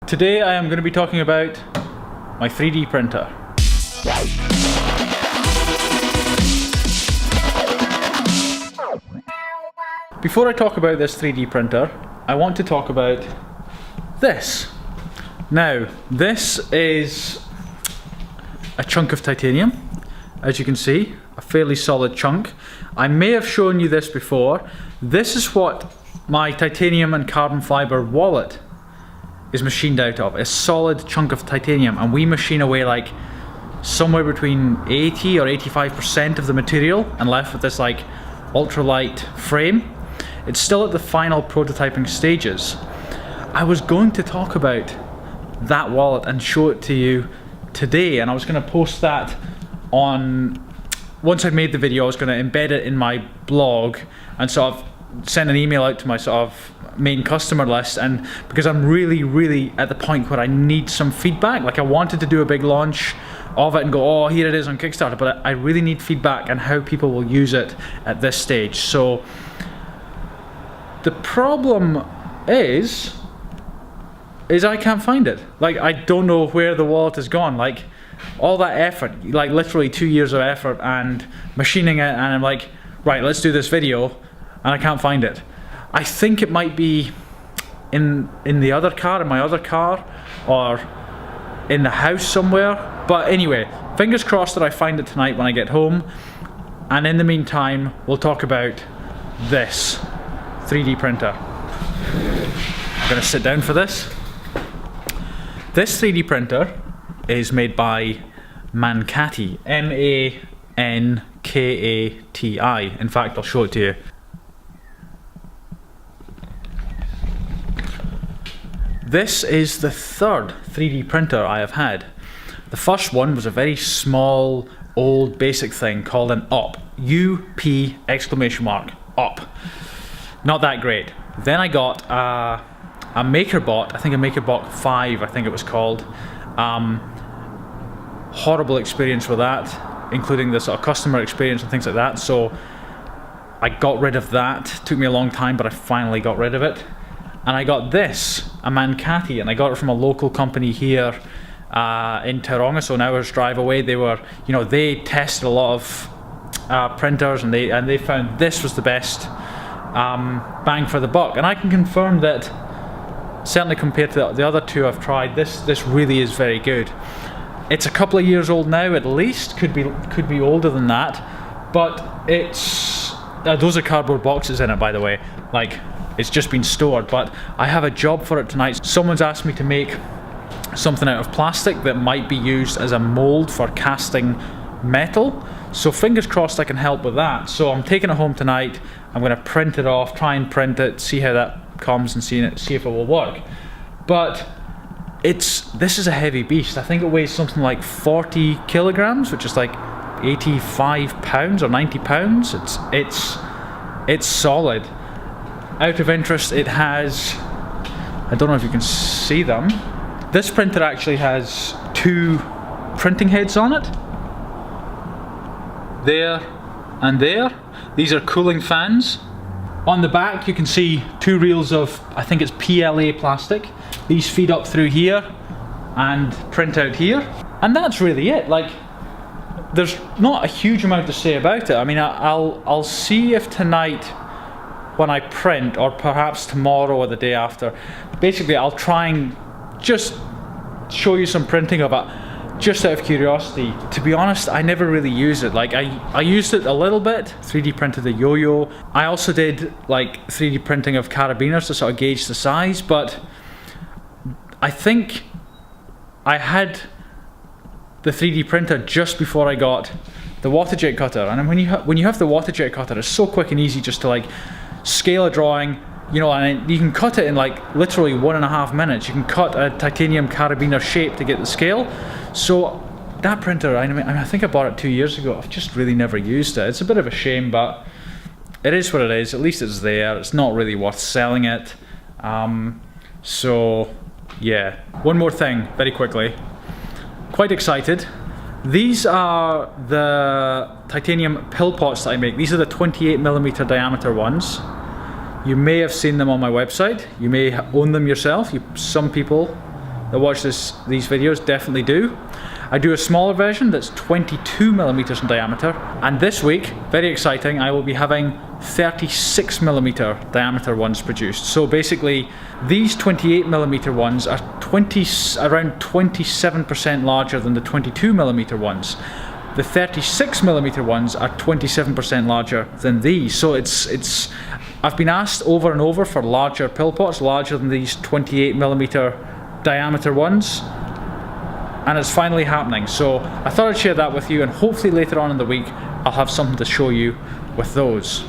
Today I am going to be talking about my 3D printer. Before I talk about this 3D printer, I want to talk about this. Now, this is a chunk of titanium, as you can see, a fairly solid chunk. I may have shown you this before. This is what my titanium and carbon fiber wallet is machined out of, a solid chunk of titanium, and we machine away like somewhere between 80 or 85% of the material and left with this like ultralight frame. It's still at the final prototyping stages. I was going to talk about that wallet and show it to you today, and I was going to post that on, once I'd made the video I was going to embed it in my blog and sort of send an email out to my sort of main customer list, and because I'm really at the point where I need some feedback. Like, I wanted to do a big launch of it and go, oh, here it is on Kickstarter, but I really need feedback on how people will use it at this stage. So the problem is I can't find it. Like, I don't know where the wallet has gone. Like, all that effort, like literally 2 years of effort and machining it, and I'm like, right, let's do this video, and I can't find it. I think it might be in the other car, in my other car, or in the house somewhere. But anyway, fingers crossed that I find it tonight when I get home. And in the meantime, we'll talk about this 3D printer. I'm gonna sit down for this. This 3D printer is made by Mankati, M-A-N-K-A-T-I. In fact, I'll show it to you. This is the third 3D printer I have had. The first one was a very small, old, basic thing called an UP. U-P exclamation mark, UP. Not that great. Then I got a MakerBot, I think a MakerBot 5, I think it was called. Horrible experience with that, including the sort of customer experience and things like that. So I got rid of that. It took me a long time, but I finally got rid of it. And I got this, a Mankati, and I got it from a local company here in Tauranga, so an hour's drive away. They were, you know, they tested a lot of printers, and they found this was the best bang for the buck. And I can confirm that, certainly compared to the other two I've tried, this really is very good. It's a couple of years old now, at least. Could be older than that, but it's those are cardboard boxes in it, by the way. Like, it's just been stored, but I have a job for it tonight. Someone's asked me to make something out of plastic that might be used as a mold for casting metal. So fingers crossed I can help with that. So I'm taking it home tonight. I'm going to print it off, try and print it, see how that comes, and see if it will work. But this is a heavy beast. I think it weighs something like 40 kilograms, which is like 85 pounds or 90 pounds. It's solid. Out of interest, it has, I don't know if you can see them, this printer actually has 2 printing heads on it. There and there. These are cooling fans. On the back you can see 2 reels of, I think it's PLA plastic. These feed up through here and print out here. And that's really it. Like, there's not a huge amount to say about it. I mean, I'll see if tonight, when I print, or perhaps tomorrow or the day after, basically I'll try and just show you some printing of it, just out of curiosity. To be honest, I never really used it. Like, I used it a little bit, 3D printed the yo-yo. I also did like 3D printing of carabiners to sort of gauge the size, but I think I had the 3D printer just before I got the water jet cutter. And when you have the water jet cutter, it's so quick and easy just to like scale a drawing, you know, and you can cut it in like literally 1.5 minutes. You can cut a titanium carabiner shape to get the scale. So that printer, I mean, I think I bought it 2 years ago. I've just really never used it. It's a bit of a shame, but it is what it is. At least it's there. It's not really worth selling it. So yeah. One more thing, very quickly. Quite excited. These are the titanium pill pots that I make. These are the 28mm diameter ones. You may have seen them on my website. You may own them yourself. Some people that watch these videos definitely do. I do a smaller version that's 22mm in diameter, and this week, very exciting, I will be having 36mm diameter ones produced. So basically, these 28mm ones are around 27% larger than the 22mm ones. The 36mm ones are 27% larger than these. So I've been asked over and over for larger pill pots, larger than these 28mm diameter ones, and it's finally happening. So I thought I'd share that with you, and hopefully later on in the week I'll have something to show you with those.